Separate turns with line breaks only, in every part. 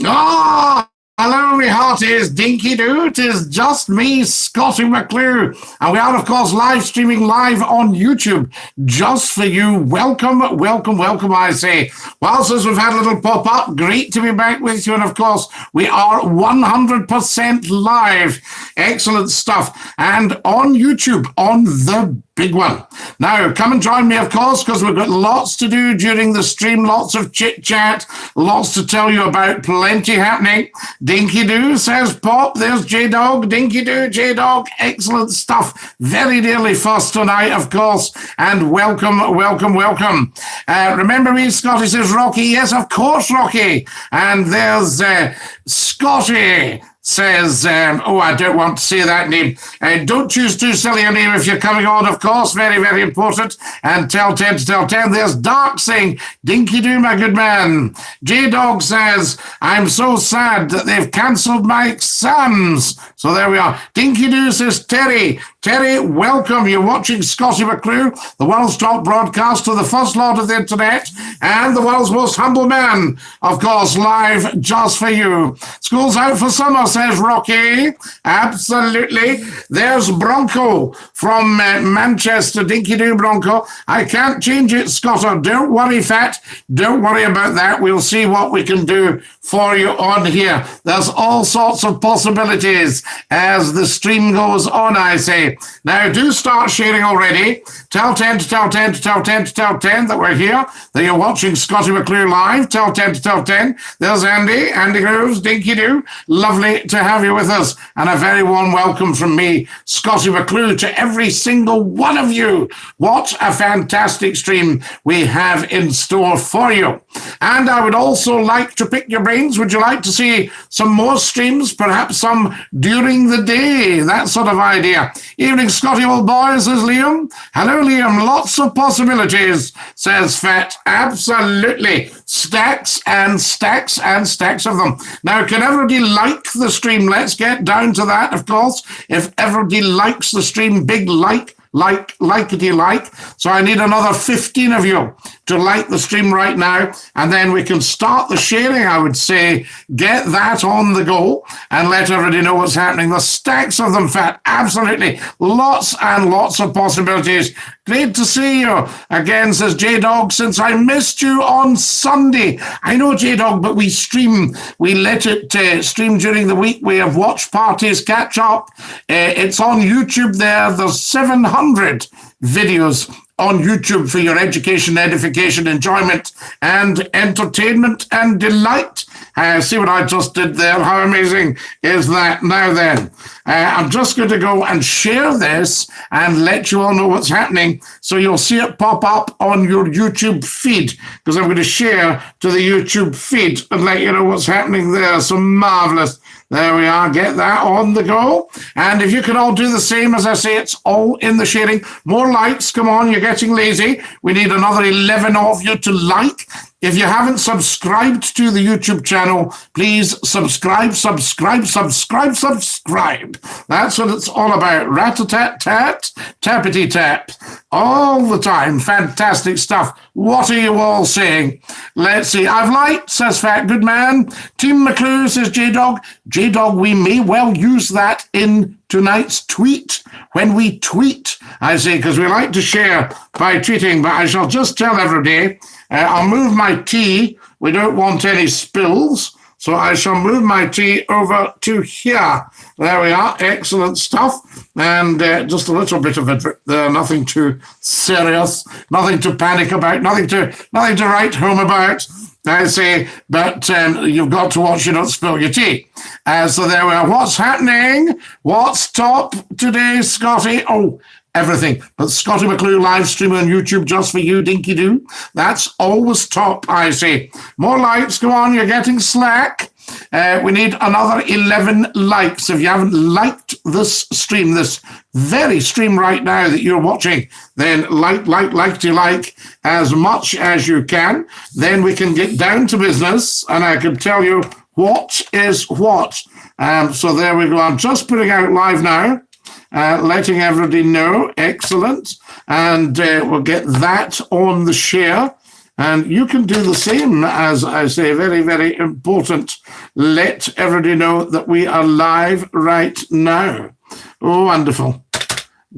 Ah, hello, me hearties, Dinky-Doo. It is just me, Scottie McClue. And we are, of course, live streaming live on YouTube just for you. Welcome, welcome, welcome, I say. Well, since we've had a little pop-up, great to be back with you. And, of course, we are 100% live. Excellent stuff. And on YouTube, on the big one. Now, come and join me, of course, because we've got lots to do during the stream, lots of chit-chat, lots to tell you about, plenty happening. Dinky-Doo says pop, there's J-Dog, Dinky-Doo, J-Dog, excellent stuff. Very nearly first tonight, of course, and welcome, welcome, welcome. Remember me, Scotty says Rocky, yes, of course, Rocky. And there's Scotty says, I don't want to say that name. Don't choose too silly a name if you're coming on, of course. Very, very important. And tell 10 to tell 10. There's Dark saying, Dinky-Doo, my good man. J-Dog says, I'm so sad that they've cancelled my exams. So there we are. Dinky-Doo says, Terry, welcome. You're watching Scottie McClue, the world's top broadcaster, the first lord of the internet, and the world's most humble man, of course, live just for you. School's out for summer, says Rocky. Absolutely. There's Bronco from Manchester, Dinky-Doo Bronco. I can't change it, Scotter. Don't worry, Fat. Don't worry about that. We'll see what we can do for you on here. There's all sorts of possibilities as the stream goes on, I say. Now, do start sharing already. Tell 10 to tell 10 to tell 10 to tell 10 that we're here, that you're watching Scottie McClue live. Tell 10 to tell 10. There's Andy Grooves, Dinky-Doo. Lovely to have you with us. And a very warm welcome from me, Scottie McClue, to every single one of you. What a fantastic stream we have in store for you. And I would also like to pick your brains. Would you like to see some more streams, perhaps some during the day? That sort of idea. Evening, Scotty, old boy, says Liam. Hello, Liam. Lots of possibilities, says Fat. Absolutely. Stacks and stacks and stacks of them. Now, can everybody like the stream? Let's get down to that, of course. If everybody likes the stream, big likety like. So I need another 15 of you to like the stream right now, and then we can start the sharing, I would say. Get that on the go and let everybody know what's happening. The stacks of them, Fat, absolutely. Lots and lots of possibilities. Great to see you again, says J-Dog, since I missed you on Sunday. I know, J-Dog, but we stream. We let it stream during the week. We have watch parties, catch up. It's on YouTube there. There's 700 videos on YouTube for your education, edification, enjoyment, and entertainment and delight. See what I just did there? How amazing is that? Now then, I'm just going to go and share this and let you all know what's happening, so you'll see it pop up on your YouTube feed, because I'm going to share to the YouTube feed and let you know what's happening there. So marvelous. There we are. Get that on the go. And if you can all do the same, as I say, it's all in the sharing. More likes. Come on, you're getting lazy. We need another 11 of you to like. If you haven't subscribed to the YouTube channel, please subscribe. That's what it's all about. Rat-a-tat-tat, tappity-tap. All the time. Fantastic stuff. What are you all saying? Let's see. I've liked, says Fat. Good man. Team McClue, says J-Dog. J-Dog, we may well use that in tonight's tweet. When we tweet, I say, because we like to share by tweeting, but I shall just tell everybody, I'll move my tea. We don't want any spills. So I shall move my tea over to here. There we are. Excellent stuff. And just a little bit of a drip there. Nothing too serious. Nothing to panic about. Nothing to write home about, I say. But you've got to watch you don't spill your tea. So there we are. What's happening? What's top today, Scotty? Oh, everything. But Scottie McClue live stream on YouTube just for you, Dinky-Doo. That's always top, I say. More likes, go on, you're getting slack. We need another 11 likes. If you haven't liked this stream, this very stream right now that you're watching, then like as much as you can. Then we can get down to business, and I can tell you what is what. So there we go. I'm just putting out live now. Letting everybody know. Excellent. And we'll get that on the share. And you can do the same, as I say, very, very important. Let everybody know that we are live right now. Oh, wonderful.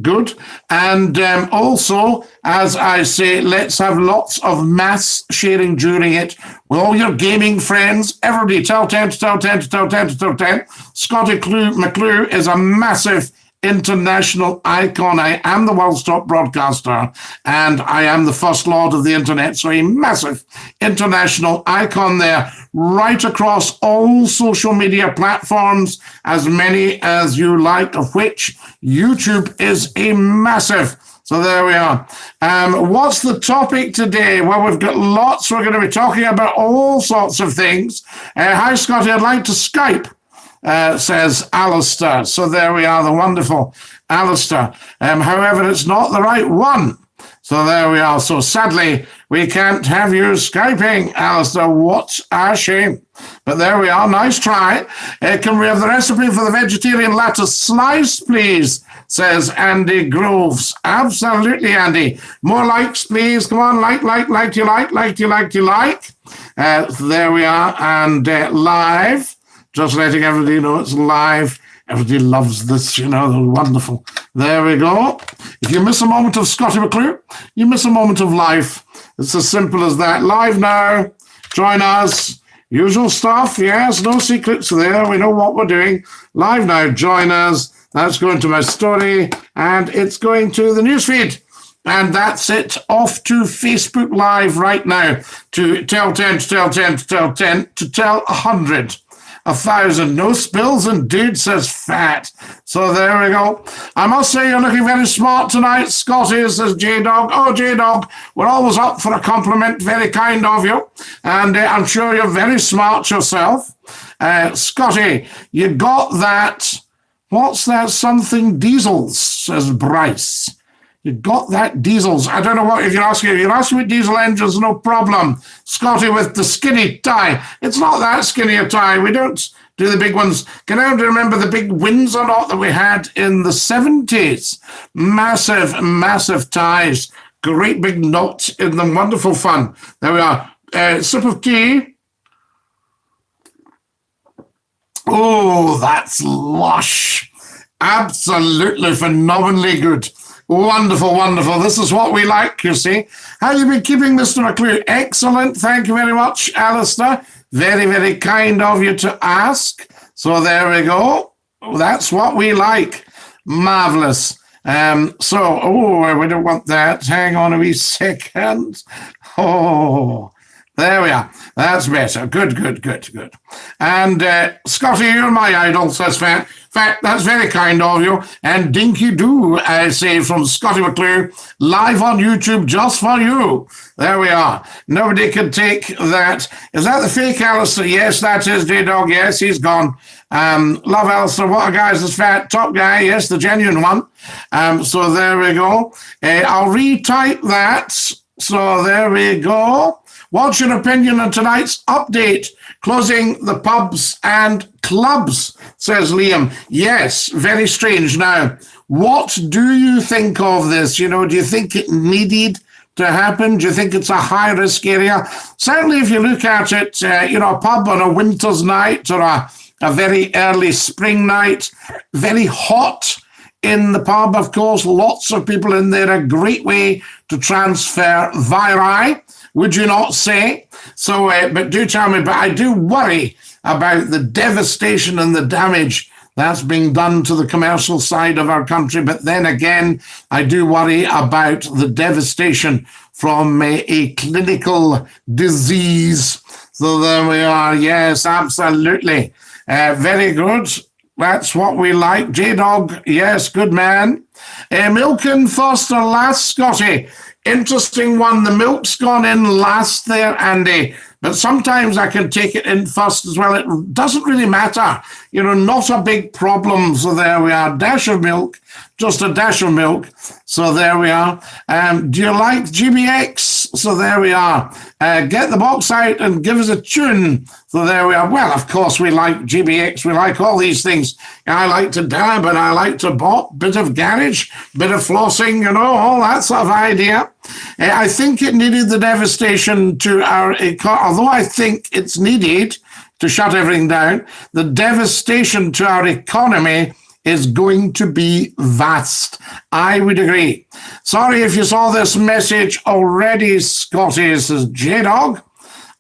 Good. And also, as I say, let's have lots of mass sharing during it with all your gaming friends. Everybody tell 10 to tell 10 to tell 10 to tell 10. Scottie McClue is a massive international icon. I am the world's top broadcaster, and I am the first lord of the internet. So a massive international icon there, right across all social media platforms, as many as you like, of which YouTube is a massive. So there we are. What's the topic today? Well, we've got lots. We're going to be talking about all sorts of things. Hi, Scottie. I'd like to Skype. Says Alistair. So there we are, the wonderful Alistair. However, it's not the right one. So there we are. So sadly, we can't have you Skyping, Alistair. What a shame. But there we are. Nice try. Can we have the recipe for the vegetarian lettuce slice, please? Says Andy Groves. Absolutely, Andy. More likes, please. Come on, like. There we are. And live. Just letting everybody know it's live. Everybody loves this, you know, they're wonderful. There we go. If you miss a moment of Scottie McClue, you miss a moment of life. It's as simple as that. Live now. Join us. Usual stuff. Yes, no secrets there. We know what we're doing. Live now. Join us. That's going to my story, and it's going to the newsfeed. And that's it. Off to Facebook Live right now to tell 10, to tell 10, to tell 10, to tell 100. 1,000. No spills, and dude says fat. So there we go. I must say you're looking very smart tonight, Scottie, says J-Dog. Oh, J-Dog, we're always up for a compliment. Very kind of you. And I'm sure you're very smart yourself. Scottie, you got that. What's that something diesels, says Bryce. You got that diesels. I don't know what if you're asking. If you're asking with diesel engines, no problem. Scottie with the skinny tie. It's not that skinny a tie. We don't do the big ones. Can I remember the big wins or not that we had in the 70s? Massive, massive ties. Great big knots in them. Wonderful fun. There we are. Sip of tea. Oh, that's lush. Absolutely phenomenally good. Wonderful, wonderful. This is what we like, you see. How you been keeping, Mr. McClue? Excellent. Thank you very much, Alistair. Very, very kind of you to ask. So there we go. That's what we like. Marvelous. We don't want that. Hang on a wee second. Oh, there we are. That's better. Good. And Scottie, you're my idol, says Fat. Fat, that's very kind of you. And Dinky-Doo, I say, from Scottie McClue, live on YouTube just for you. There we are. Nobody can take that. Is that the fake Alistair? Yes, that is J-Dog. Yes, he's gone. Love Alistair. What a guy is Fat. Top guy. Yes, the genuine one. So there we go. I'll retype that. So there we go. What's your opinion on tonight's update? Closing the pubs and clubs, says Liam. Yes, very strange. Now, what do you think of this? You know, do you think it needed to happen? Do you think it's a high-risk area? Certainly, if you look at it, a pub on a winter's night or a very early spring night, very hot in the pub, of course, lots of people in there, a great way to transfer viri. Would you not say? So, but do tell me, but I do worry about the devastation and the damage that's being done to the commercial side of our country. But then again, I do worry about the devastation from a clinical disease. So there we are. Yes, absolutely. Very good. That's what we like. J-Dog, yes, good man. Milken Foster last, Scottie. Interesting one. The milk's gone in last there, Andy. But sometimes I can take it in first as well. It doesn't really matter. You know, not a big problem. So there we are. Dash of milk. Just a dash of milk. So there we are. Do you like GBX? So there we are. Get the box out and give us a tune. So there we are. Well, of course, we like GBX. We like all these things. I like to dab and I like to bop. Bit of garage, bit of flossing, all that sort of idea. I think it needed the devastation to our economy, although I think it's needed to shut everything down. The devastation to our economy is going to be vast. I would agree. Sorry if you saw this message already, Scotty, says J-Dog.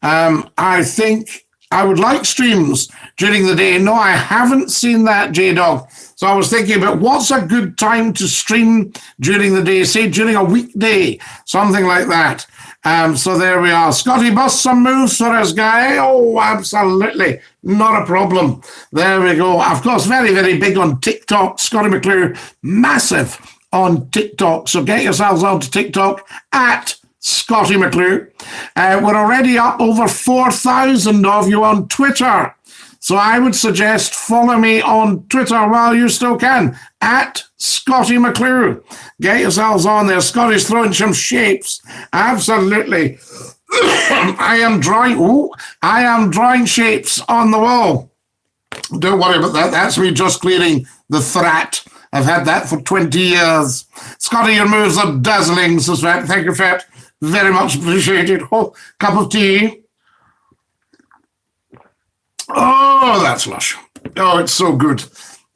I think I would like streams during the day. No, I haven't seen that, J-Dog. So I was thinking about what's a good time to stream during the day, say during a weekday, something like that. So there we are. Scotty, bust some moves for us, guy. Oh, absolutely. Not a problem. There we go. Of course, very, very big on TikTok. Scottie McClue, massive on TikTok. So get yourselves onto TikTok at Scottie McClue. We're already up over 4,000 of you on Twitter. So I would suggest follow me on Twitter while you still can, at Scottie McClue. Get yourselves on there. Scotty's throwing some shapes. Absolutely. I am drawing shapes on the wall. Don't worry about that. That's me just clearing the threat. I've had that for 20 years. Scotty, your moves are dazzling, says Fat. Thank you, Fat. Very much appreciated. Oh, cup of tea. Oh, that's lush. Oh, it's so good.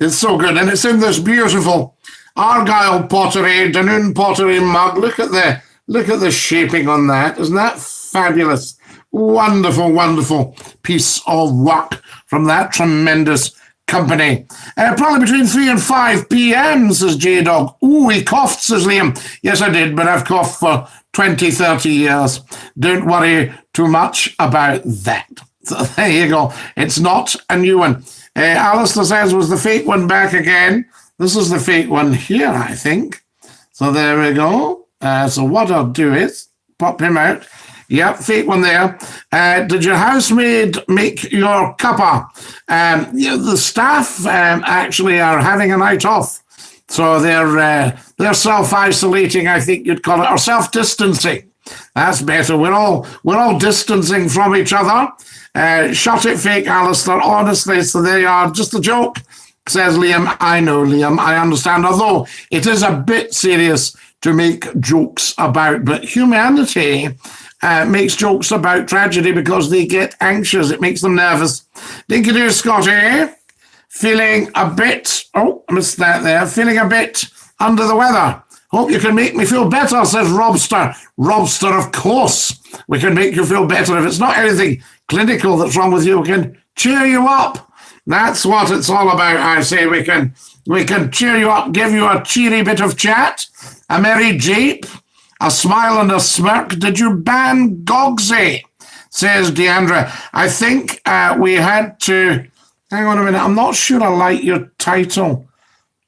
It's so good. And it's in this beautiful Argyle pottery, Dunoon pottery mug. Look at the shaping on that. Isn't that fabulous? Wonderful, wonderful piece of work from that tremendous company. Probably between 3 and 5 p.m., says J-Dog. Ooh, he coughed, says Liam. Yes, I did, but I've coughed for 20, 30 years. Don't worry too much about that. So there you go. It's not a new one. Alistair says, was the fake one back again? This is the fake one here, I think. So there we go. So what I'll do is pop him out. Yep, fake one there. Did your housemaid make your cuppa? The staff actually are having a night off. So they're self-isolating, I think you'd call it, or self-distancing. That's better. We're all distancing from each other. Shut it, fake Alistair. Honestly, so they are just a joke, says Liam. I know, Liam. I understand. Although it is a bit serious to make jokes about, but humanity makes jokes about tragedy because they get anxious. It makes them nervous. Dinky-Doo, Scotty, feeling a bit, I missed that there, feeling a bit under the weather. Hope you can make me feel better, says Robster. Robster, of course, we can make you feel better. If it's not anything clinical that's wrong with you, we can cheer you up. That's what it's all about, I say. We can cheer you up, give you a cheery bit of chat, a merry jape, a smile and a smirk. Did you ban Gogsy? Says Deandra. I think we had to... Hang on a minute. I'm not sure I like your title.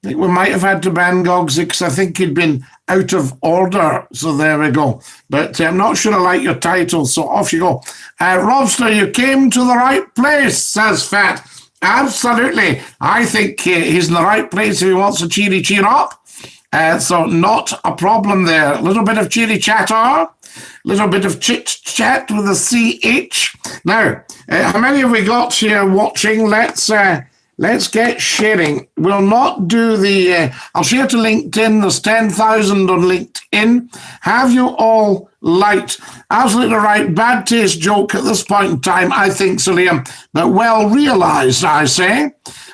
I think we might have had to ban Gogsy because I think he'd been out of order. So there we go. But I'm not sure I like your title, so off you go. Robster, you came to the right place, says Fat. Absolutely. I think he's in the right place if he wants to cheer up. So not a problem there. A little bit of cheery chatter, a little bit of chit-chat with a CH. Now, how many have we got here watching? Let's get sharing. We'll not do the... I'll share to LinkedIn. There's 10,000 on LinkedIn. Have you all liked? Absolutely right. Bad taste joke at this point in time, I think, so Liam. But well realised, I say.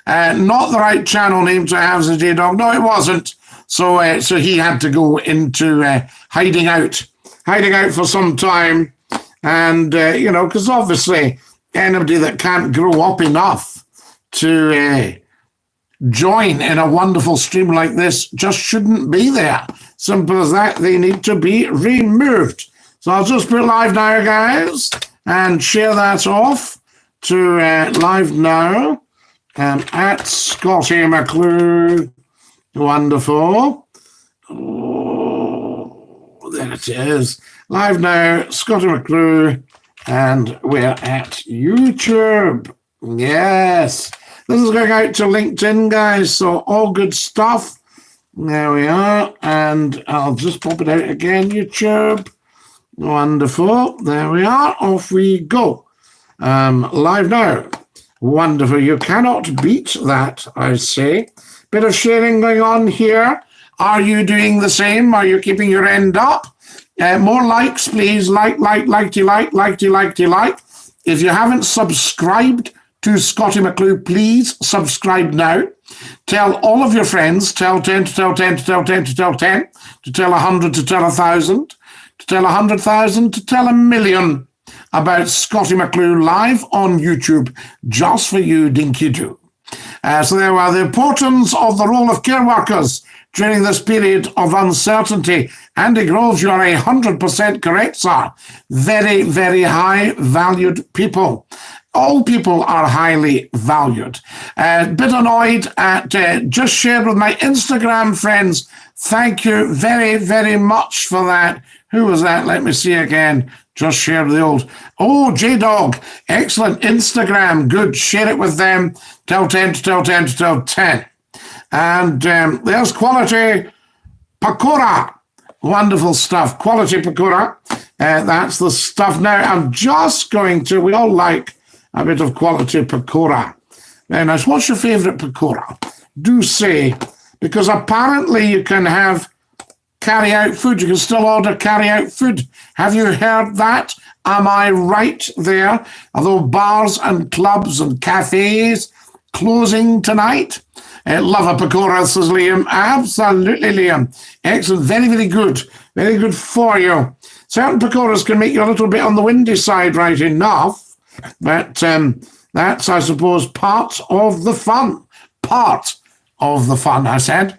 Not the right channel name to have, as J-Dog. No, it wasn't. So he had to go into hiding out for some time. And, because obviously anybody that can't grow up enough to join in a wonderful stream like this just shouldn't be there. Simple as that. They need to be removed. So I'll just put live now, guys, and share that off to live now at Scottie McClue. Wonderful. Oh, there it is. Live now, Scottie McClue, and we're at YouTube. Yes. This is going out to LinkedIn, guys, so all good stuff. There we are, and I'll just pop it out again, YouTube. Wonderful. There we are. Off we go. Live now. Wonderful. You cannot beat that, I say. Bit of sharing going on here. Are you doing the same? Are you keeping your end up? More likes, please. Like. If you haven't subscribed to Scottie McClue, please subscribe now. Tell all of your friends. Tell 10 to tell 10 to tell 10 to tell 10 to tell 100 to tell 1,000 to tell 100,000 to tell 1,000,000 about Scottie McClue live on YouTube, just for you, Dinky-Doo. So there were the importance of the role of care workers during this period of uncertainty. Andy Groves, you are 100% correct, sir. Very, very high valued people. All people are highly valued. Bit annoyed at just shared with my Instagram friends. Thank you very, very much for that. Who was that? Let me see again. Just share the old. Oh, J-Dog. Excellent. Instagram. Good. Share it with them. Tell 10 to tell 10 to tell 10. And there's Quality Pakora. Wonderful stuff. Quality Pakora. That's the stuff. Now, I'm just going to, we all like a bit of Quality Pakora. Very nice. What's your favourite pakora? Do say, because apparently you can have carry-out food. You can still order carry-out food. Have you heard that? Am I right there? Although bars and clubs and cafes closing tonight. Love a pakora, says Liam. Absolutely, Liam. Excellent. Very, very good. Very good for you. Certain pakoras can make you a little bit on the windy side, right enough. But that's, I suppose, part of the fun. Part of the fun, I said.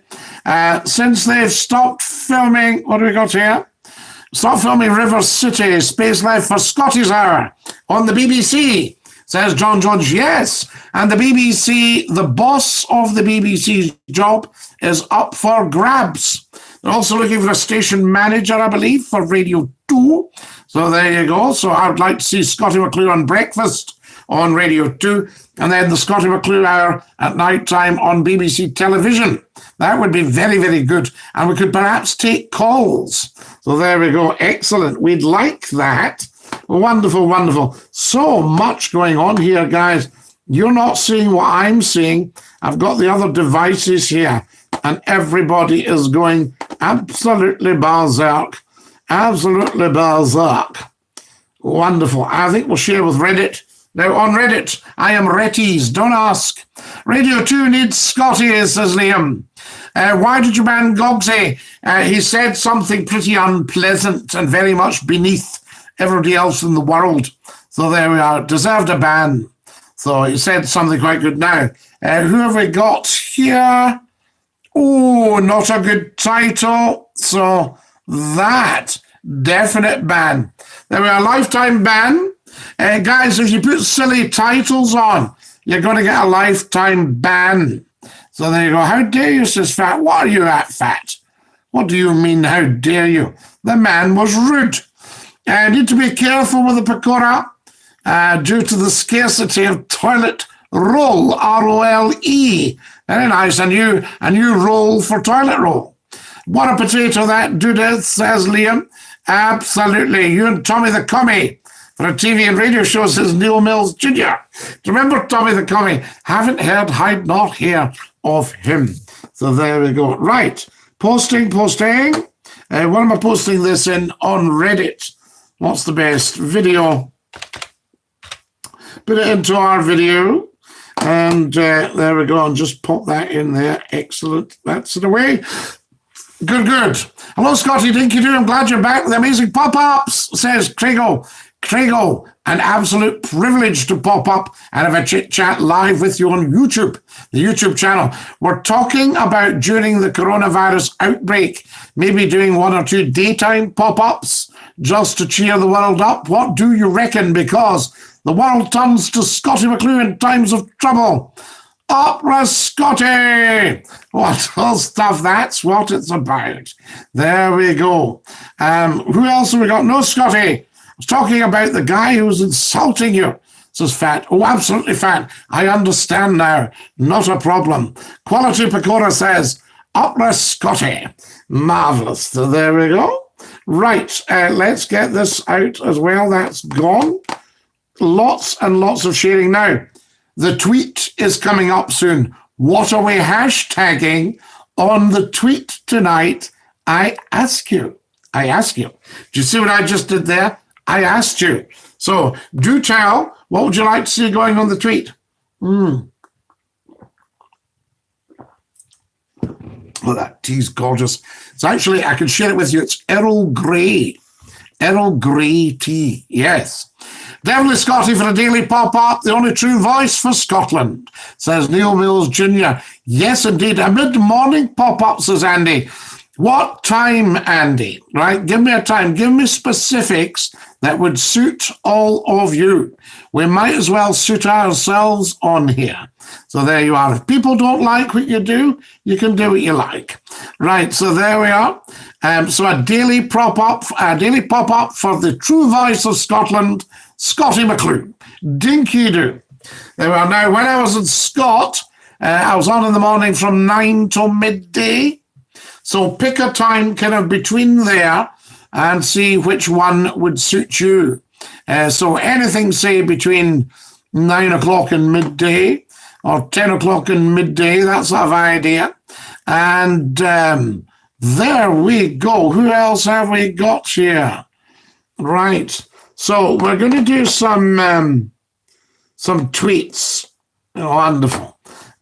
Since they've stopped filming, what do we got here? Stop filming River City, Space Life for Scotty's Hour on the BBC, says John George. Yes, and the BBC, the boss of the BBC's job is up for grabs. They're also looking for a station manager, I believe, for Radio 2. So there you go. So I would like to see Scottie McClue on breakfast on Radio 2, and then the Scottie McClue Hour at night time on BBC television. That would be very, very good. And we could perhaps take calls. So there we go. Excellent. We'd like that. Wonderful, wonderful. So much going on here, guys. You're not seeing what I'm seeing. I've got the other devices here, and everybody is going absolutely berserk. Absolutely berserk. Wonderful. I think we'll share with Reddit. Now, on Reddit, I am Retties. Don't ask. Radio 2 needs Scotty, says Liam. Why did you ban Gogsy? He said something pretty unpleasant and very much beneath everybody else in the world. So there we are. Deserved a ban. So he said something quite good. Now, who have we got here? Oh, not a good title. So that, definite ban. There we are, lifetime ban. Guys, if you put silly titles on, you're going to get a lifetime ban. So there you go. How dare you, says Fat? What are you at, Fat? What do you mean, how dare you? The man was rude. Need to be careful with the pakora due to the scarcity of toilet roll, R-O-L-E. Very nice. A new roll for toilet roll. What a potato that dudeth, says Liam. Absolutely. You and Tommy the Commie for a TV and radio show, says Neil Mills Jr. Do you remember Tommy the Commie? Haven't heard, hide not hear of him. So there we go. Right. Posting. What am I posting this in on Reddit? What's the best? Video. Put it into our video. And there we go. And just pop that in there. Excellent. That's it away. Good. Hello, Scotty Dinky-Doo. I'm glad you're back with amazing pop-ups, says Craigo, an absolute privilege to pop up and have a chit-chat live with you on YouTube, the YouTube channel. We're talking about, during the coronavirus outbreak, maybe doing 1 or 2 daytime pop-ups just to cheer the world up. What do you reckon? Because the world turns to Scottie McClue in times of trouble. Opera Scotty! What all stuff, that's what it's about. There we go. Who else have we got? No, Scotty. I was talking about the guy who was insulting you, says Fat. Oh, absolutely, Fat. I understand now. Not a problem. Quality Pakora says, Opera Scotty. Marvellous. So there we go. Right, let's get this out as well. That's gone. Lots and lots of sharing now. The tweet is coming up soon. What are we hashtagging on the tweet tonight? I ask you. I ask you. Do you see what I just did there? I asked you. So do tell, what would you like to see going on the tweet? Oh, that tea's gorgeous. It's actually, I can share it with you. It's Earl Grey. Earl Grey tea, yes. Definitely Scotty for a daily pop-up, the only true voice for Scotland, says Neil Mills Jr. Yes, indeed. A mid-morning pop-up, says Andy. What time, Andy? Right, give me a time. Give me specifics that would suit all of you. We might as well suit ourselves on here. So there you are. If people don't like what you do, you can do what you like. Right, so there we are. So a daily pop-up for the true voice of Scotland, Scottie McClue. Dinky-Doo. There we are. Now, when I was in Scott, I was on in the morning from 9 till midday. So pick a time kind of between there and see which one would suit you. So anything, say, between 9 o'clock and midday or 10 o'clock and midday, that sort of idea. And there we go. Who else have we got here? Right. So we're going to do some tweets. Wonderful.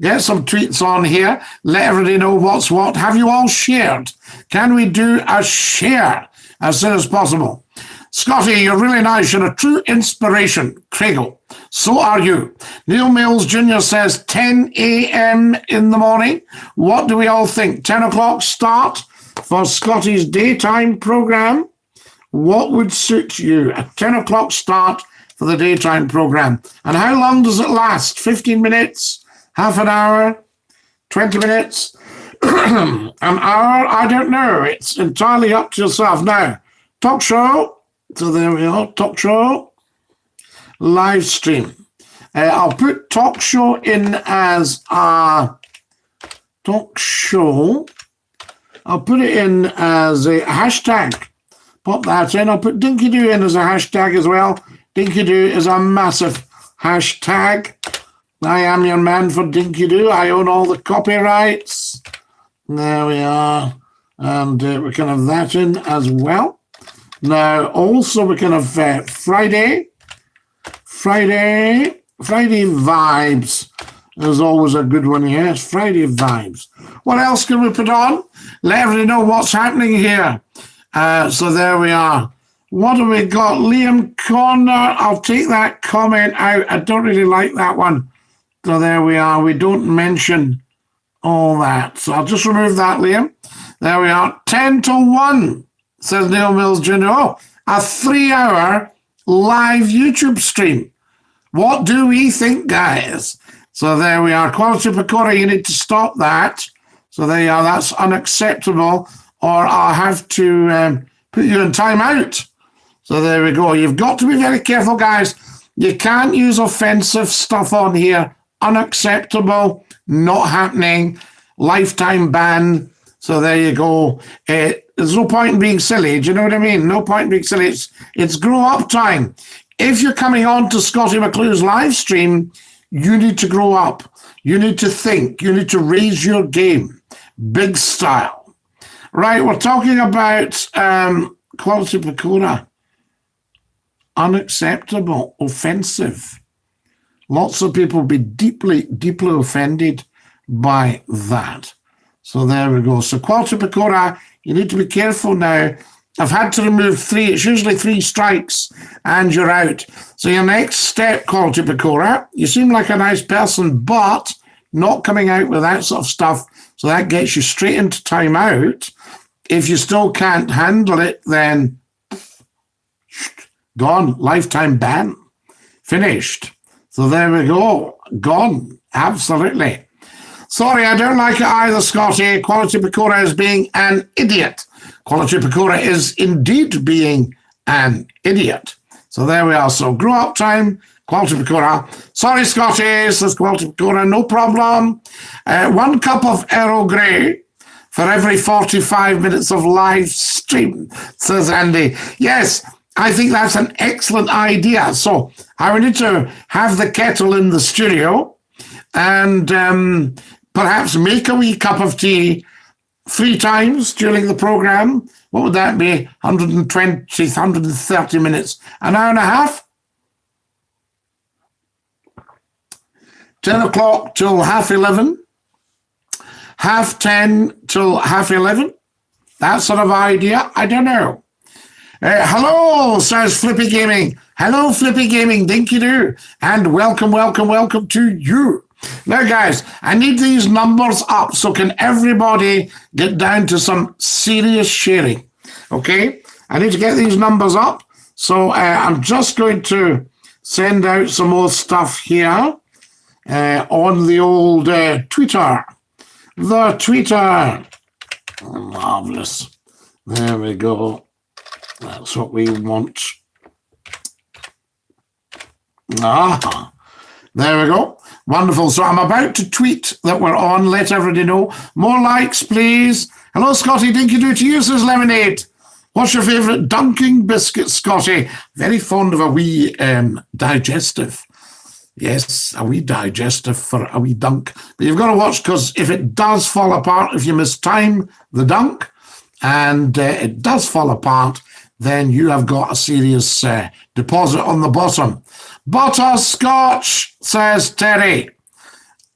Get some tweets on here. Let everybody know what's what. Have you all shared? Can we do a share as soon as possible? Scotty, you're really nice. You're a true inspiration. Craigle, so are you. Neil Mills Jr. says 10 a.m. in the morning. What do we all think? 10 o'clock start for Scotty's daytime program. What would suit you? A 10 o'clock start for the daytime program. And how long does it last? 15 minutes? Half an hour? 20 minutes? An hour? I don't know. It's entirely up to yourself. Now, talk show. So there we are. Talk show. Live stream. I'll put talk show in as a talk show. I'll put it in as a hashtag. Pop that in. I'll put Dinky-Doo in as a hashtag as well. Dinky-Doo is a massive hashtag. I am your man for Dinky-Doo. I own all the copyrights. There we are. And we can have that in as well. Now, also we can have Friday vibes. There's always a good one here. It's Friday vibes. What else can we put on? Let everybody know what's happening here. So there we are. What have we got? Liam Connor. I'll take that comment out. I don't really like that one. So there we are. We don't mention all that. So I'll just remove that, Liam. There we are. 10 to 1, says Neil Mills Jr. Oh, a 3-hour live YouTube stream. What do we think, guys? So there we are. Quality Pakora, you need to stop that. So there you are. That's unacceptable. Or I'll have to put you in timeout. So there we go. You've got to be very careful, guys. You can't use offensive stuff on here. Unacceptable. Not happening. Lifetime ban. So there you go. There's no point in being silly. Do you know what I mean? No point in being silly. It's grow up time. If you're coming on to Scottie McClue's live stream, you need to grow up. You need to think. You need to raise your game. Big style. Right, we're talking about Quality Pakora. Unacceptable, offensive. Lots of people will be deeply, deeply offended by that. So there we go. So Quality Pakora, you need to be careful now. I've had to remove 3. It's usually 3 strikes and you're out. So your next step, Quality Pakora, you seem like a nice person, but not coming out with that sort of stuff. So that gets you straight into timeout. If you still can't handle it, then gone. Lifetime ban. Finished. So there we go. Gone. Absolutely. Sorry, I don't like it either, Scotty. Quality Pakora is being an idiot. Quality Pakora is indeed being an idiot. So there we are. So grow up time. Quality Pakora. Sorry, Scotty, says Quality Pakora. No problem. 1 cup of Earl Grey for every 45 minutes of live stream, says Andy. Yes, I think that's an excellent idea. So I would need to have the kettle in the studio and perhaps make a wee cup of tea 3 times during the program. What would that be? 120, 130 minutes, an hour and a half? 10 o'clock till 11:30, 10:30 till 11:30. That sort of idea, I don't know. Hello, says Flippy Gaming. Hello, Flippy Gaming, Dinky-Doo, and welcome to you. Now, guys, I need these numbers up, so can everybody get down to some serious sharing, okay? I need to get these numbers up, so I'm just going to send out some more stuff here on the old Twitter. The Twitter. Marvellous. There we go. That's what we want. There we go. Wonderful. So I'm about to tweet that we're on. Let everybody know. More likes, please. Hello, Scotty. Dinky-Doo to you, says Lemonade. What's your favourite dunking biscuit, Scotty? Very fond of a wee digestive. Yes, a wee digestive for a wee dunk. But you've got to watch, because if it does fall apart, if you mistime the dunk and it does fall apart, then you have got a serious deposit on the bottom. Butterscotch, says Terry.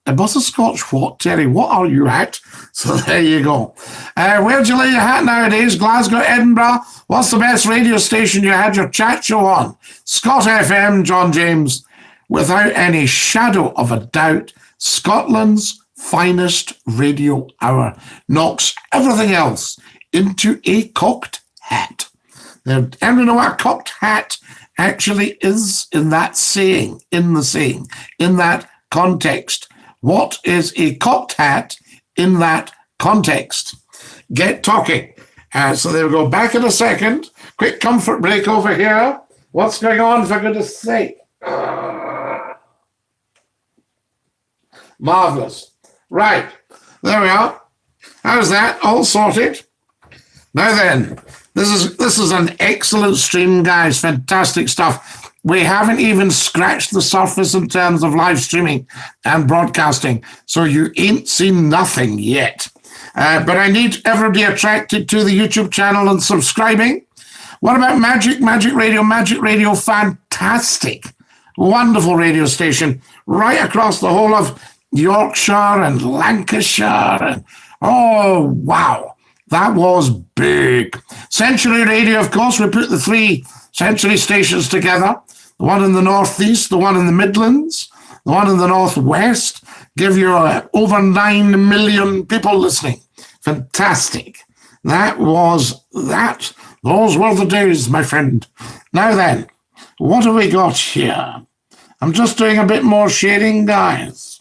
Butterscotch what, Terry? What are you at? So there you go. Where'd you lay your hat nowadays? Glasgow, Edinburgh? What's the best radio station you had your chat show on? Scott FM, John James. Without any shadow of a doubt, Scotland's finest radio hour knocks everything else into a cocked hat. Now, everyone know what a cocked hat actually is in that saying, in that context. What is a cocked hat in that context? Get talking. So there we go. Back in a second. Quick comfort break over here. What's going on, for goodness sake? Marvellous. Right. There we are. How's that? All sorted. Now then, this is an excellent stream, guys. Fantastic stuff. We haven't even scratched the surface in terms of live streaming and broadcasting, so you ain't seen nothing yet. But I need everybody attracted to the YouTube channel and subscribing. What about Magic Radio? Magic Radio, fantastic. Wonderful radio station right across the whole of Yorkshire and Lancashire. And, oh, wow. That was big. Century Radio, of course, we put the 3 Century stations together. The one in the northeast, the one in the Midlands, the one in the northwest. Give you over 9 million people listening. Fantastic. That was that. Those were the days, my friend. Now then, what have we got here? I'm just doing a bit more sharing, guys.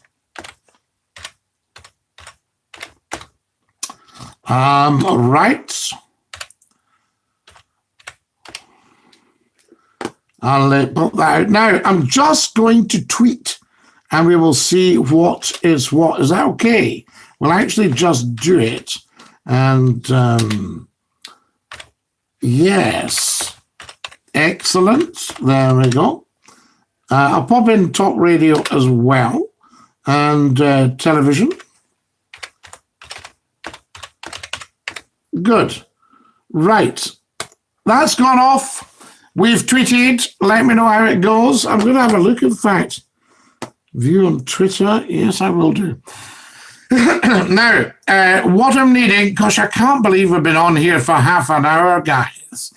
Right. I'll put that out. Now, I'm just going to tweet and we will see what is what. Is that okay? We'll actually just do it. And yes. Excellent. There we go. I'll pop in Talk Radio as well and television. Good. Right. That's gone off. We've tweeted. Let me know how it goes. I'm going to have a look, in fact. View on Twitter. Yes, I will do. Now, what I'm needing, gosh, I can't believe we've been on here for half an hour, guys.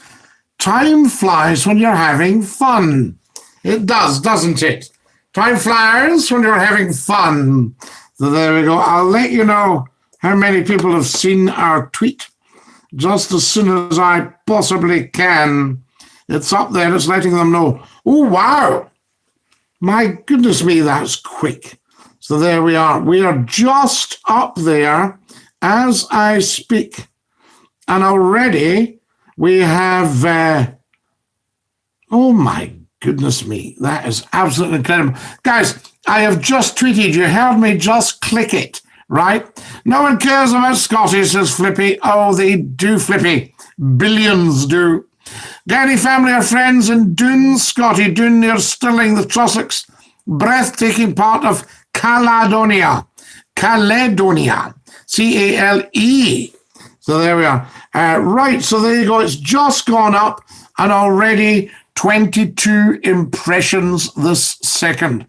Time flies when you're having fun. It does, doesn't it? Time flies when you're having fun. So there we go. I'll let you know how many people have seen our tweet just as soon as I possibly can. It's up there. It's letting them know. Oh, wow. My goodness me, that's quick. So there we are. We are just up there as I speak. And already we have, oh my goodness me, that is absolutely incredible. Guys, I have just tweeted. You heard me just click it. right? No one cares about Scotty, says Flippy. Oh, they do, Flippy. Billions do. Got any family or friends in Doon, Scotty? Doon near Stirling, the Trossachs. Breathtaking part of Caledonia. Caledonia. C-A-L-E. So there we are. Right, so there you go. It's just gone up and already 22 impressions this second.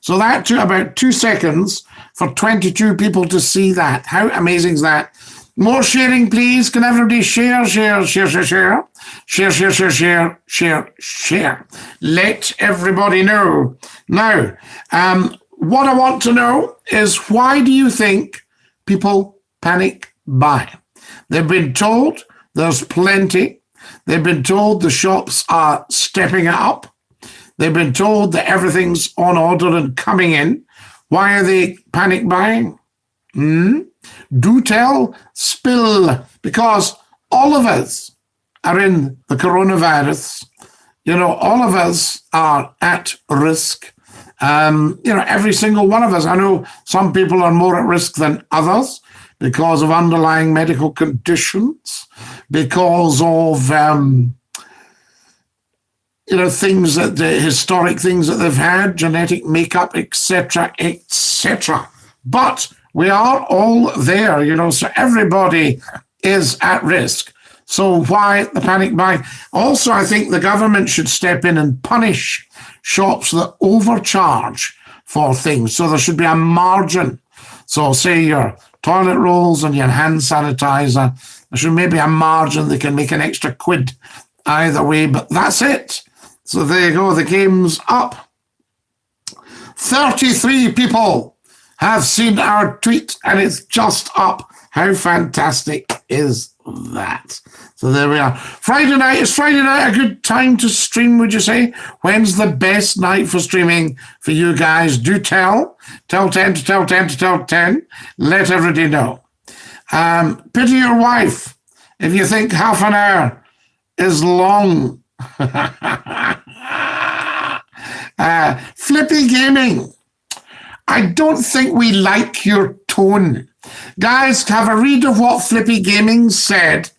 So that took about 2 seconds for 22 people to see that. How amazing is that? More sharing, please. Can everybody share, share, share, share, share? Share, share, share, share, share, share. Let everybody know. Now, what I want to know is, why do you think people panic buy? They've been told there's plenty. They've been told the shops are stepping it up. They've been told that everything's on order and coming in. Why are they panic buying? Do tell, spill, because all of us are in the coronavirus. You know, all of us are at risk. Every single one of us. I know some people are more at risk than others because of underlying medical conditions, because of things that the historic things that they've had, genetic makeup, etc., etc. But we are all there, so everybody is at risk. So why the panic buying? Also, I think the government should step in and punish shops that overcharge for things. So there should be a margin. So say your toilet rolls and your hand sanitizer, there should maybe a margin. They can make an extra quid either way, but that's it. So there you go, the game's up. 33 people have seen our tweet and it's just up. How fantastic is that? So there we are. Friday night, is Friday night a good time to stream, would you say? When's the best night for streaming for you guys? Do tell. Tell 10 to tell 10 to tell 10. Let everybody know. Pity your wife if you think half an hour is long. Flippy Gaming. I don't think we like your tone. Guys, have a read of what Flippy Gaming said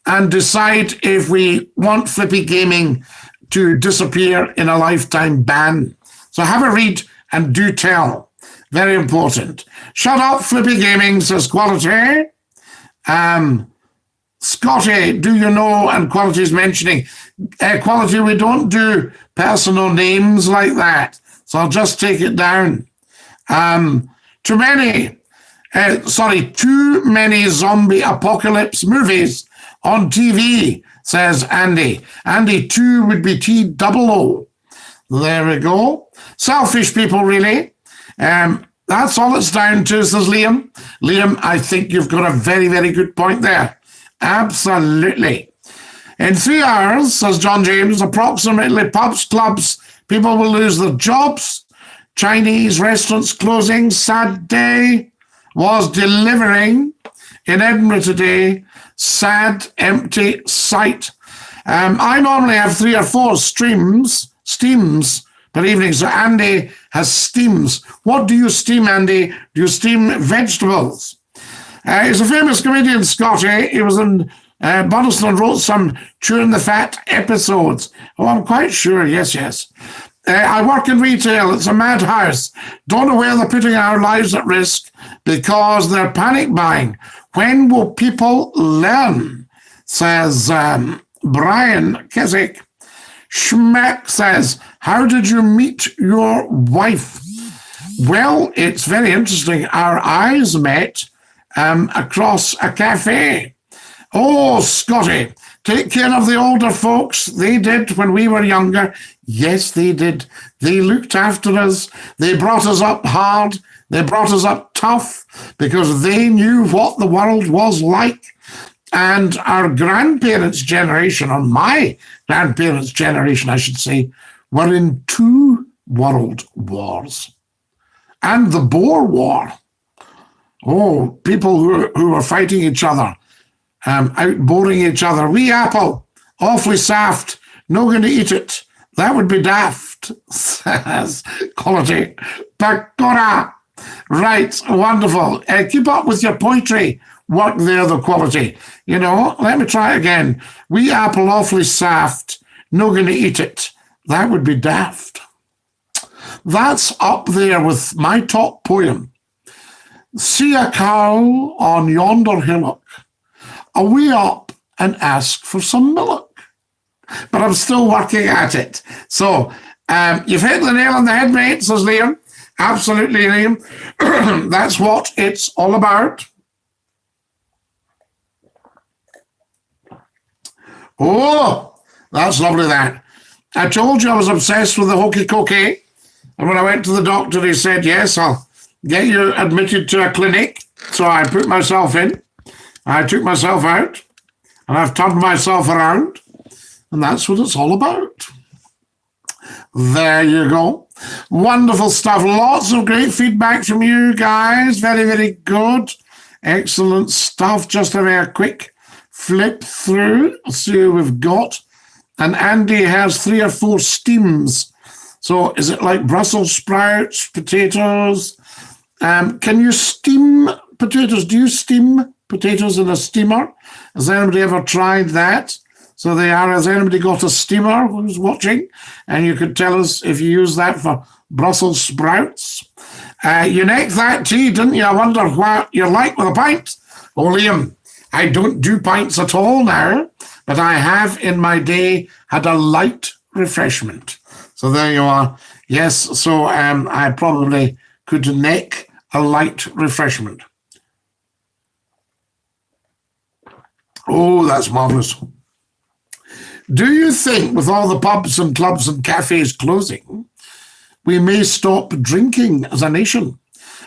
and decide if we want Flippy Gaming to disappear in a lifetime ban. So have a read and do tell. Very important. Shut up, Flippy Gaming, says Quality. Scotty, do you know? And Quality's mentioning. Quality, we don't do personal names like that. So I'll just take it down. Too many zombie apocalypse movies on TV, says Andy. Andy 2 would be T-double-O. There we go. Selfish people, really. That's all it's down to, says Liam. Liam, I think you've got a very, very good point there. Absolutely. In 3 hours, says John James, approximately pubs, clubs, people will lose their jobs. Chinese restaurants closing. Sad day. Was delivering in Edinburgh today. Sad, empty sight. I normally have 3 or 4 steams per evening. So Andy has steams. What do you steam, Andy? Do you steam vegetables? He's a famous comedian, Scotty. He was in Buddleston and wrote some Chewing the Fat episodes. Oh, I'm quite sure. Yes. I work in retail. It's a madhouse. Don't know where they're putting our lives at risk because they're panic buying. When will people learn? Says Brian Keswick. Schmeck says, how did you meet your wife? Well, it's very interesting. Our eyes met across a cafe. Oh, Scotty, take care of the older folks. They did when we were younger. Yes, they did. They looked after us. They brought us up hard. They brought us up tough because they knew what the world was like. And our grandparents' generation, or my grandparents' generation, I should say, were in 2 world wars. And the Boer War. Oh, people who were fighting each other, outboring each other. Wee apple, awfully soft, no going to eat it. That would be daft, says Quality. Pakora. Right, wonderful. Keep up with your poetry work there, the quality. Let me try again. Wee apple awfully saft, no gonna eat it. That would be daft. That's up there with my top poem. See a cow on yonder hillock, away up and ask for some milk. But I'm still working at it. So you've hit the nail on the head, mate, says Liam. Absolutely, Liam. That's what it's all about. Oh, that's lovely, that. I told you I was obsessed with the hokey cokey. And when I went to the doctor, he said, yes, I'll get you admitted to a clinic. So I put myself in. I took myself out. And I've turned myself around. And that's what it's all about. There you go. Wonderful stuff. Lots of great feedback from you guys. Very, very good. Excellent stuff. Just having a quick flip through. See who we've got. And Andy has 3 or 4 steams. So is it like Brussels sprouts, potatoes? Can you steam potatoes? Do you steam potatoes in a steamer? Has anybody ever tried that? So has anybody got a steamer who's watching? And you could tell us if you use that for Brussels sprouts. You necked that tea, didn't you? I wonder what you're like with a pint. Oh, Liam, I don't do pints at all now, but I have in my day had a light refreshment. So there you are. Yes, so I probably could neck a light refreshment. Oh, that's marvellous. Do you think with all the pubs and clubs and cafes closing, we may stop drinking as a nation?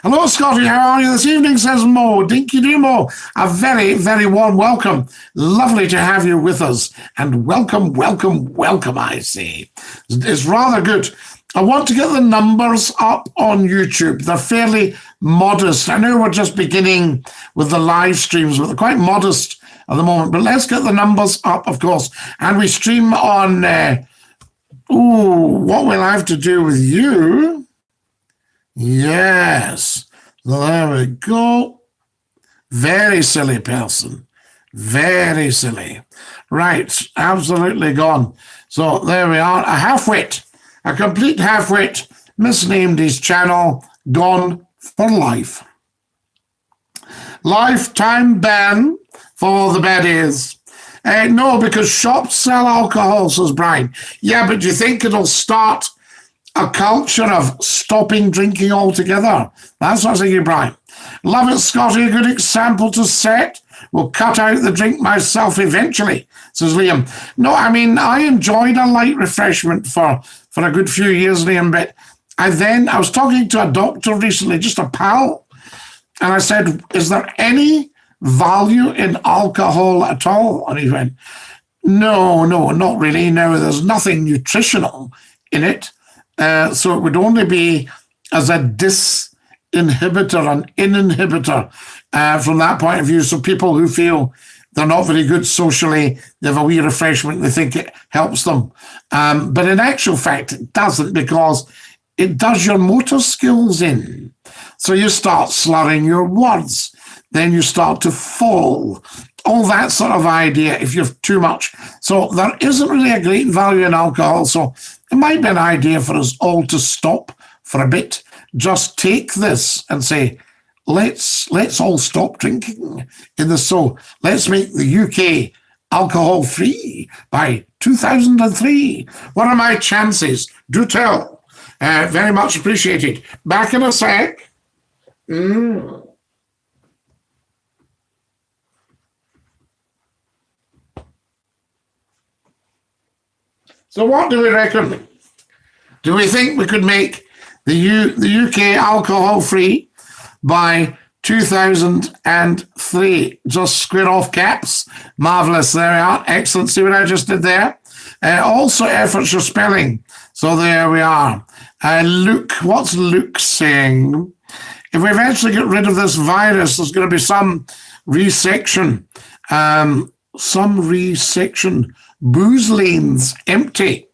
Hello, Scotty, how are you this evening, says Mo. Dinky-Doo Mo, a very, very warm welcome. Lovely to have you with us. And welcome, welcome, welcome, I say. It's rather good. I want to get the numbers up on YouTube. They're fairly modest. I know we're just beginning with the live streams, but they're quite modest at the moment. But let's get the numbers up, of course. And we stream on, what we'll have to do with you. Yes. So there we go. Very silly person. Very silly. Right. Absolutely gone. So there we are. A half-wit. A complete half-wit. Misnamed his channel. Gone for life. Lifetime ban for the baddies. No, because shops sell alcohol, says Brian. Yeah, but do you think it'll start a culture of stopping drinking altogether? That's what I was thinking, Brian. Love it, Scotty. A good example to set. Will cut out the drink myself eventually, says Liam. No, I mean, I enjoyed a light refreshment for a good few years, Liam, but I was talking to a doctor recently, just a pal, and I said, is there any value in alcohol at all? And he went, no, not really. No, there's nothing nutritional in it. So it would only be as a disinhibitor, an inhibitor from that point of view. So people who feel they're not very good socially, they have a wee refreshment, they think it helps them. But in actual fact, it doesn't, because it does your motor skills in. So you start slurring your words, then you start to fall. All that sort of idea if you've too much. So there isn't really a great value in alcohol. So it might be an idea for us all to stop for a bit. Just take this and say, let's all stop drinking in the so. Let's make the UK alcohol free by 2003. What are my chances? Do tell. Very much appreciated. Back in a sec. So what do we reckon? Do we think we could make the UK alcohol-free by 2003? Just square off caps. Marvellous. There we are. Excellent. See what I just did there? Also efforts your spelling. So there we are. Luke, what's Luke saying? If we eventually get rid of this virus, there's going to be some resection. Booze lanes empty.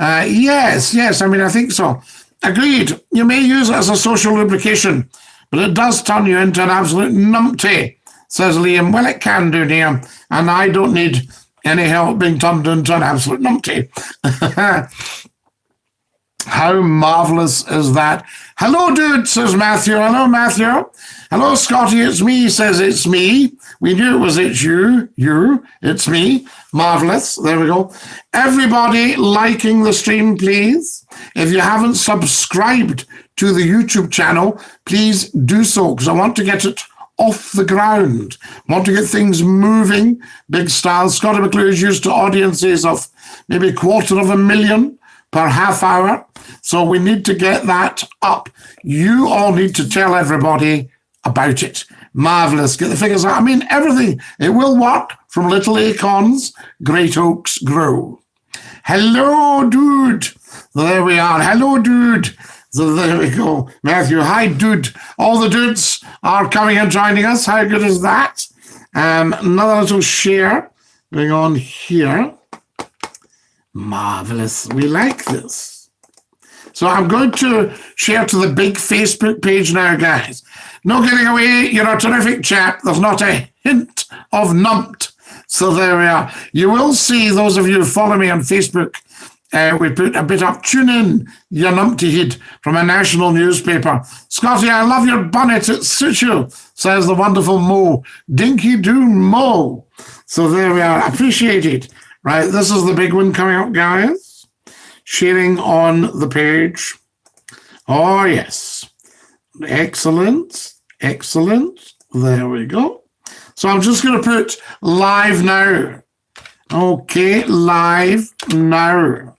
Yes. I mean, I think so. Agreed. You may use it as a social lubrication, but it does turn you into an absolute numpty, says Liam. Well, it can do, dear, and I don't need any help being turned into an absolute numpty. How marvellous is that? Hello, dude, says Matthew. Hello, Matthew. Hello, Scotty, it's me, says it's me. We knew it was it's you, it's me. Marvellous, there we go. Everybody liking the stream, please. If you haven't subscribed to the YouTube channel, please do so, because I want to get it off the ground. I want to get things moving, big style. Scottie McClue is used to audiences of maybe 250,000 per half hour. So we need to get that up. You all need to tell everybody about it. Marvellous. Get the figures out. I mean, everything. It will work. From little acorns, great oaks grow. Hello, dude. There we are. Hello, dude. So there we go. Matthew, hi, dude. All the dudes are coming and joining us. How good is that? Another little share going on here. Marvellous. We like this. So I'm going to share to the big Facebook page now, guys. No getting away. You're a terrific chap. There's not a hint of numped. So there we are. You will see, those of you who follow me on Facebook, we put a bit up. Tune in, you numpty head, from a national newspaper. Scotty, I love your bonnet. It suits you, says the wonderful Mo. Dinky-Doo Mo. So there we are. Appreciate it. Right, this is the big one coming up, guys. Sharing on the page. Oh, yes. Excellent. Excellent. There we go. So I'm just going to put live now. Okay, live now.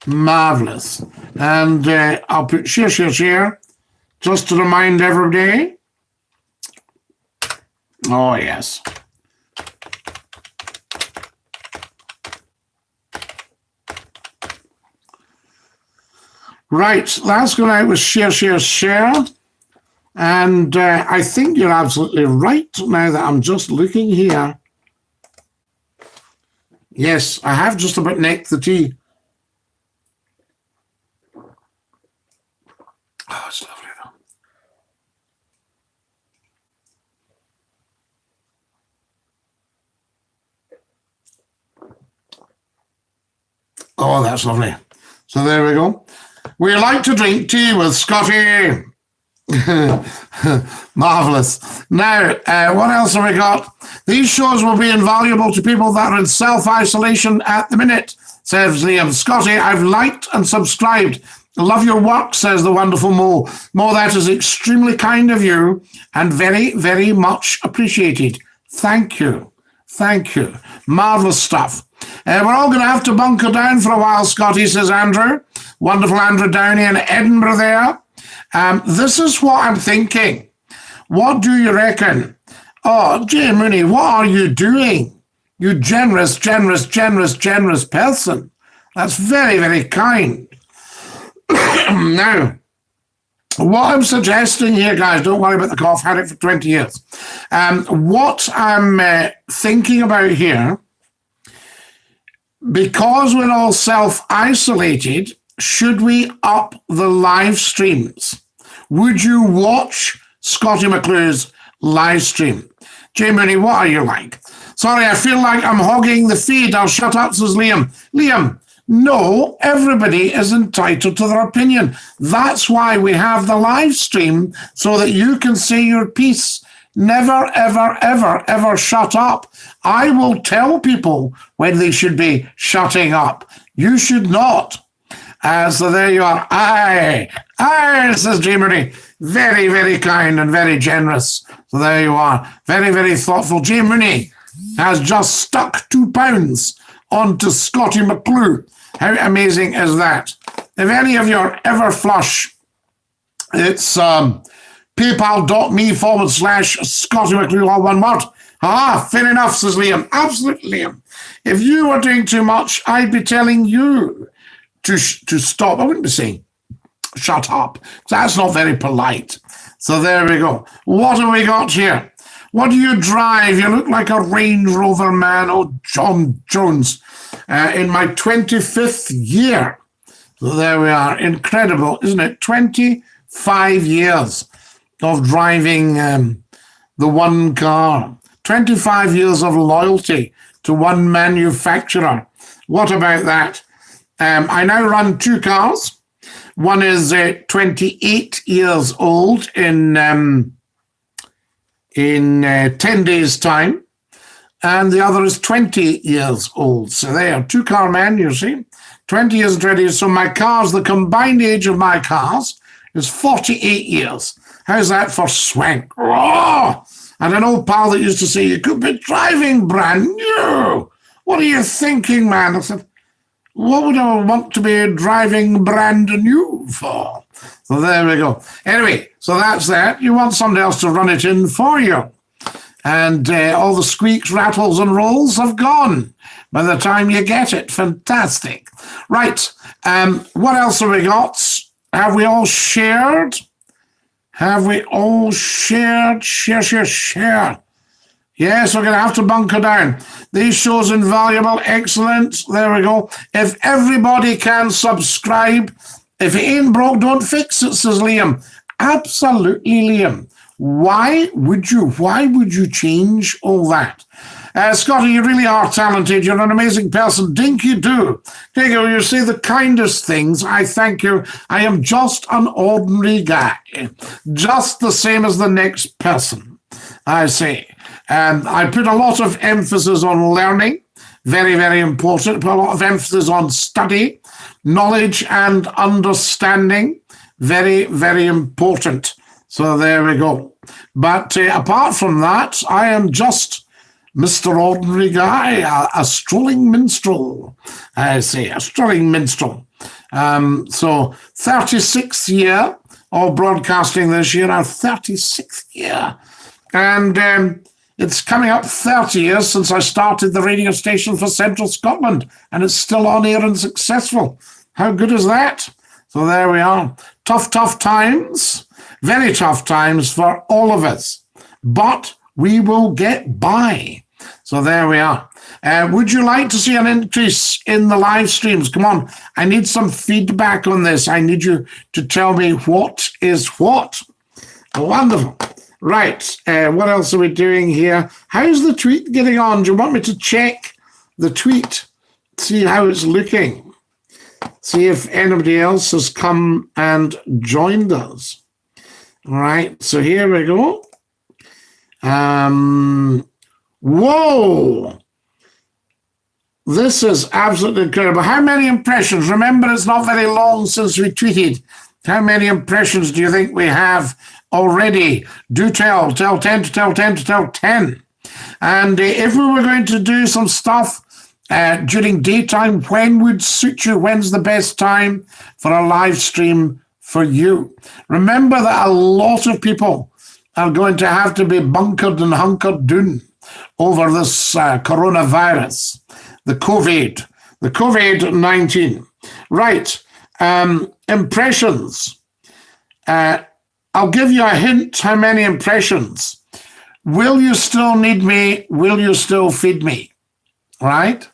Marvellous. And I'll put share, just to remind everybody. Oh, yes. Right, that's going out with share. And I think you're absolutely right now that I'm just looking here. Yes, I have just about necked the tea. Oh, it's lovely though. Oh, that's lovely. So there we go. We like to drink tea with Scotty. Marvellous. Now, what else have we got? These shows will be invaluable to people that are in self-isolation at the minute, says Liam. Scotty, I've liked and subscribed. Love your work, says the wonderful Mo. Mo, that is extremely kind of you and very, very much appreciated. Thank you. Thank you. Marvellous stuff. We're all going to have to bunker down for a while, Scotty, says Andrew. Wonderful Andrew Downey in Edinburgh there. This is what I'm thinking. What do you reckon? Oh, Jay Mooney, what are you doing? You generous person. That's very, very kind. Now, what I'm suggesting here, guys, don't worry about the cough, had it for 20 years. What I'm thinking about here, because we're all self-isolated, should we up the live streams? Would you watch Scottie McClue's live stream? Jay Mooney, what are you like? Sorry, I feel like I'm hogging the feed. I'll shut up, says Liam. Liam, no, everybody is entitled to their opinion. That's why we have the live stream, so that you can say your piece. Never, ever shut up. I will tell people when they should be shutting up. You should not. So there you are. Aye, says Jay Mooney. Very, very kind and very generous. So there you are. Very, very thoughtful. Jay Mooney has just stuck £2 onto Scottie McClue. How amazing is that? If any of you are ever flush, it's paypal.me/Scottie McClue, all one word. Fair enough, says Liam. Absolutely, Liam. If you were doing too much, I'd be telling you to stop. I wouldn't be saying shut up. That's not very polite. So there we go. What have we got here? What do you drive? You look like a Range Rover man. Oh, John Jones. In my 25th year. So there we are. Incredible, isn't it? 25 years of driving the one car. 25 years of loyalty to one manufacturer. What about that? I now run two cars. One is 28 years old in 10 days' time, and the other is 20 years old. So they are two-car man, you see. 20 years and 20 years. So my cars, the combined age of my cars is 48 years. How's that for swank? Oh! And an old pal that used to say, you could be driving brand new. What are you thinking, man? I said, what would I want to be driving brand new for? So there we go. Anyway, so that's that. You want somebody else to run it in for you. And all the squeaks, rattles, and rolls have gone by the time you get it. Fantastic. Right. What else have we got? Have we all shared? Have we all shared? Share. Yes, we're going to have to bunker down. These shows invaluable. Excellent. There we go. If everybody can subscribe, if it ain't broke, don't fix it, says Liam. Absolutely, Liam. Why would you change all that? Scotty, you really are talented. You're an amazing person. Dinky-Doo. There you go. You say the kindest things. I thank you. I am just an ordinary guy. Just the same as the next person, I say. I put a lot of emphasis on learning. Very, very important. Put a lot of emphasis on study, knowledge, and understanding. Very, very important. So there we go. But apart from that, I am just Mr. Ordinary Guy, a strolling minstrel, I say, a strolling minstrel. So 36th year of broadcasting this year, our 36th year. And it's coming up 30 years since I started the radio station for Central Scotland, and it's still on air and successful. How good is that? So there we are. Tough times, very tough times for all of us, but we will get by. So there we are. Would you like to see an increase in the live streams? Come on, I need some feedback on this. I need you to tell me what is what. Wonderful. Right, what else are we doing here? How's the tweet getting on? Do you want me to check the tweet, see how it's looking? See if anybody else has come and joined us. All right, so here we go. Whoa! This is absolutely incredible. How many impressions? Remember, it's not very long since we tweeted. How many impressions do you think we have already? Do tell 10 to tell 10 to tell 10. And if we were going to do some stuff during daytime, when would suit you? When's the best time for a live stream for you? Remember that a lot of people are going to have to be bunkered and hunkered down over this coronavirus, the COVID-19. Right, impressions. I'll give you a hint how many impressions. Will you still need me? Will you still feed me? Right?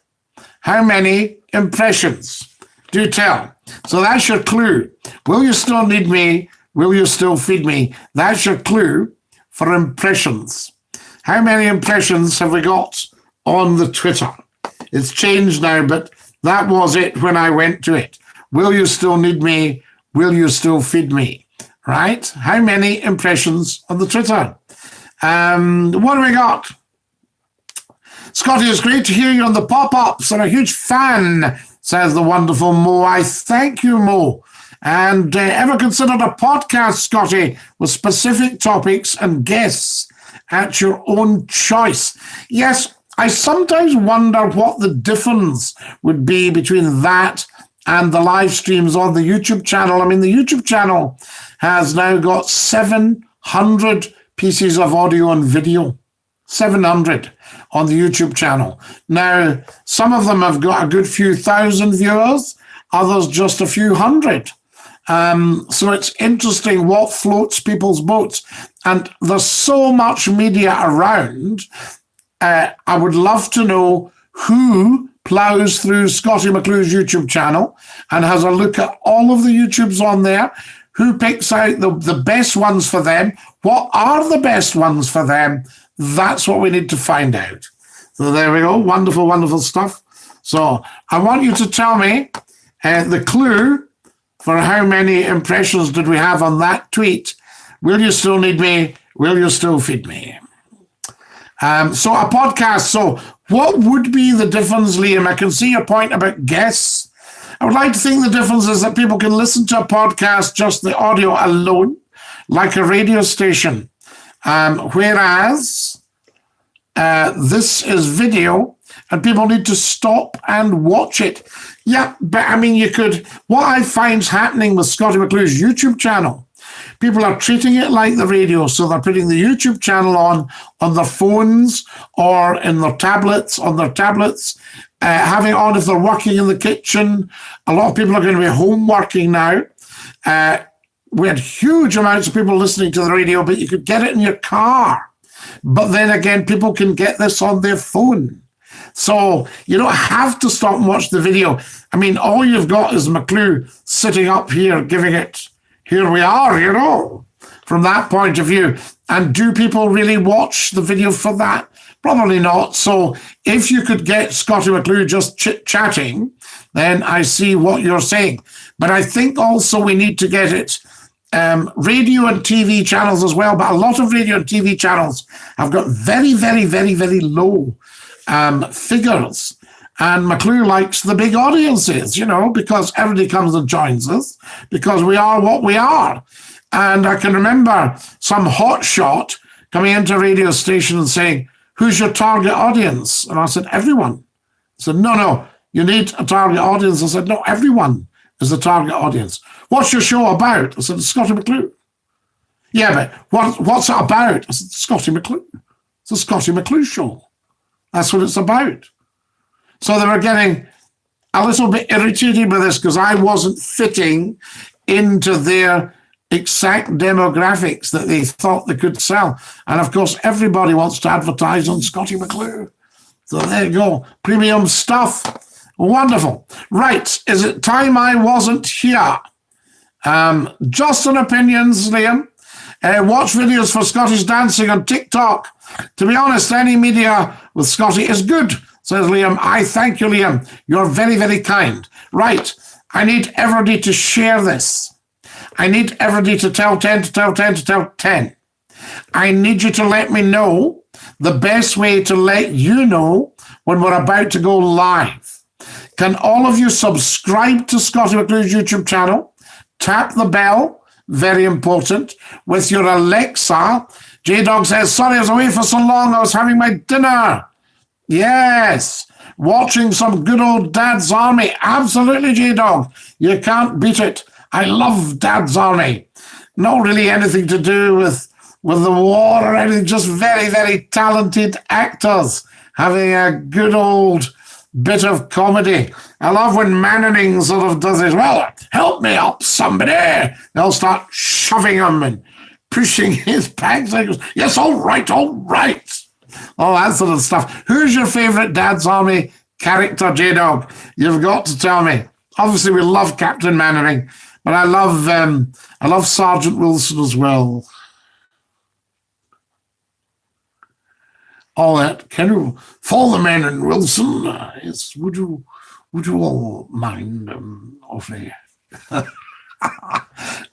How many impressions? Do tell. So that's your clue. Will you still need me? Will you still feed me? That's your clue for impressions. How many impressions have we got on the Twitter? It's changed now, but that was it when I went to it. Will you still need me? Will you still feed me? Right? How many impressions on the Twitter? What do we got? Scotty, it's great to hear you on the pop-ups. I'm a huge fan, says the wonderful Mo. I thank you, Mo. And ever considered a podcast, Scotty, with specific topics and guests at your own choice? Yes, I sometimes wonder what the difference would be between that and the live streams on the YouTube channel. I mean, the YouTube channel has now got 700 pieces of audio and video. 700 on the YouTube channel. Now, some of them have got a good few thousand viewers, others just a few hundred. So it's interesting what floats people's boats. And there's so much media around. I would love to know who plows through Scottie McClue's YouTube channel and has a look at all of the YouTubes on there, who picks out the best ones for them, what are the best ones for them, that's what we need to find out. So there we go, wonderful, wonderful stuff. So I want you to tell me the clue for how many impressions did we have on that tweet. Will you still need me? Will you still feed me? So a podcast. So what would be the difference, Liam? I can see your point about guests. I would like to think the difference is that people can listen to a podcast, just the audio alone, like a radio station. Whereas this is video and people need to stop and watch it. Yeah, but I mean, you could, what I find's happening with Scottie McClue's YouTube channel, people are treating it like the radio. So they're putting the YouTube channel on their phones or in their tablets, having it on if they're working in the kitchen. A lot of people are going to be home working now. We had huge amounts of people listening to the radio, but you could get it in your car. But then again, people can get this on their phone. So you don't have to stop and watch the video. I mean, all you've got is McClue sitting up here giving it, here we are, you know, from that point of view. And do people really watch the video for that? Probably not. So if you could get Scottie McClue just chit-chatting, then I see what you're saying. But I think also we need to get it radio and TV channels as well. But a lot of radio and TV channels have got very, very, very, very low figures. And McClue likes the big audiences, you know, because everybody comes and joins us, because we are what we are. And I can remember some hotshot coming into a radio station and saying, who's your target audience? And I said, everyone. I said, no, you need a target audience. I said, no, everyone is the target audience. What's your show about? I said, Scottie McClue. Yeah, but what's it about? I said, Scottie McClue. It's a Scottie McClue show. That's what it's about. So they were getting a little bit irritated by this because I wasn't fitting into their exact demographics that they thought they could sell. And of course, everybody wants to advertise on Scottie McClue. So there you go. Premium stuff. Wonderful. Right. Is it time I wasn't here? Just on opinions, Liam. Watch videos for Scotty's dancing on TikTok. To be honest, any media with Scottie is good, says Liam. I thank you, Liam. You're very, very kind. Right. I need everybody to share this. I need everybody to tell 10, to tell 10, to tell 10. I need you to let me know the best way to let you know when we're about to go live. Can all of you subscribe to Scottie McClue's YouTube channel? Tap the bell, very important, with your Alexa. J-Dog says, sorry I was away for so long, I was having my dinner. Yes, watching some good old Dad's Army. Absolutely, J-Dog. You can't beat it. I love Dad's Army. Not really anything to do with the war or anything, just very, very talented actors having a good old bit of comedy. I love when Manning sort of does it. Well, help me up, somebody. They'll start shoving him and pushing his bags. He goes, yes, all right. All that sort of stuff. Who's your favourite Dad's Army character, J-Dog? You've got to tell me. Obviously, we love Captain Mannering, but I love Sergeant Wilson as well. All that. Can you follow the man in Wilson? Yes. Would you all mind awfully?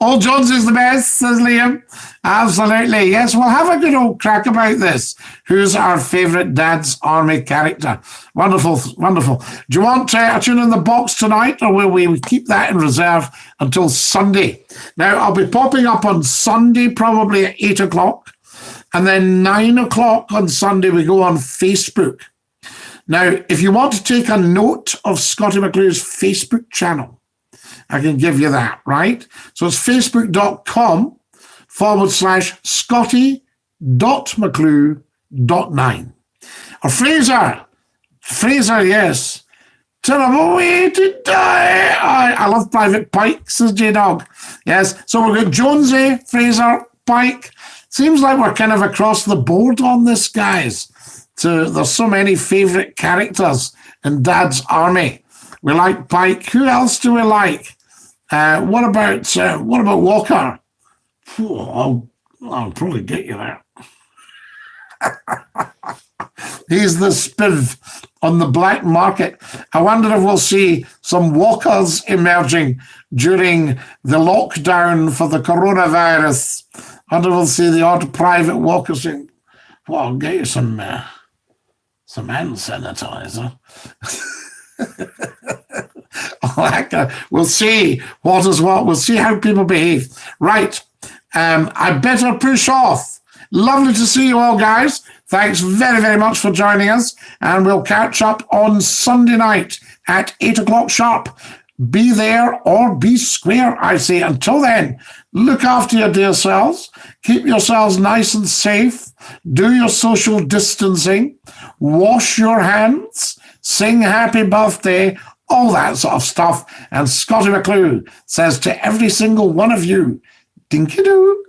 Old Jones is the best, says Liam. Absolutely. Yes, we'll have a good old crack about this. Who's our favourite Dad's Army character? Wonderful, wonderful. Do you want a tune in the box tonight, or will we keep that in reserve until Sunday? Now, I'll be popping up on Sunday, probably at 8 o'clock. And then 9 o'clock on Sunday, we go on Facebook. Now, if you want to take a note of Scottie McClue's Facebook channel, I can give you that, right? So it's facebook.com/Scottie.McClue.9. Or Fraser, yes. Terrible way to die. I love Private Pike, says J-Dog. Yes, so we've got Jonesy, Fraser, Pike. Seems like we're kind of across the board on this, guys. There's so many favourite characters in Dad's army. We like Pike. Who else do we like? What about Walker? I'll probably get you there. He's the spiv on the black market. I wonder if we'll see some walkers emerging during the lockdown for the coronavirus. I wonder if we'll see the odd private walker saying, well, I'll get you some hand sanitizer. We'll see what is what. We'll see how people behave. Right. I better push off. Lovely to see you all, guys. Thanks very, very much for joining us. And we'll catch up on Sunday night at 8 o'clock sharp. Be there or be square, I say. Until then, look after your dear selves. Keep yourselves nice and safe. Do your social distancing. Wash your hands. Sing happy birthday. All that sort of stuff. And Scottie McClue says to every single one of you, Dinky-Doo.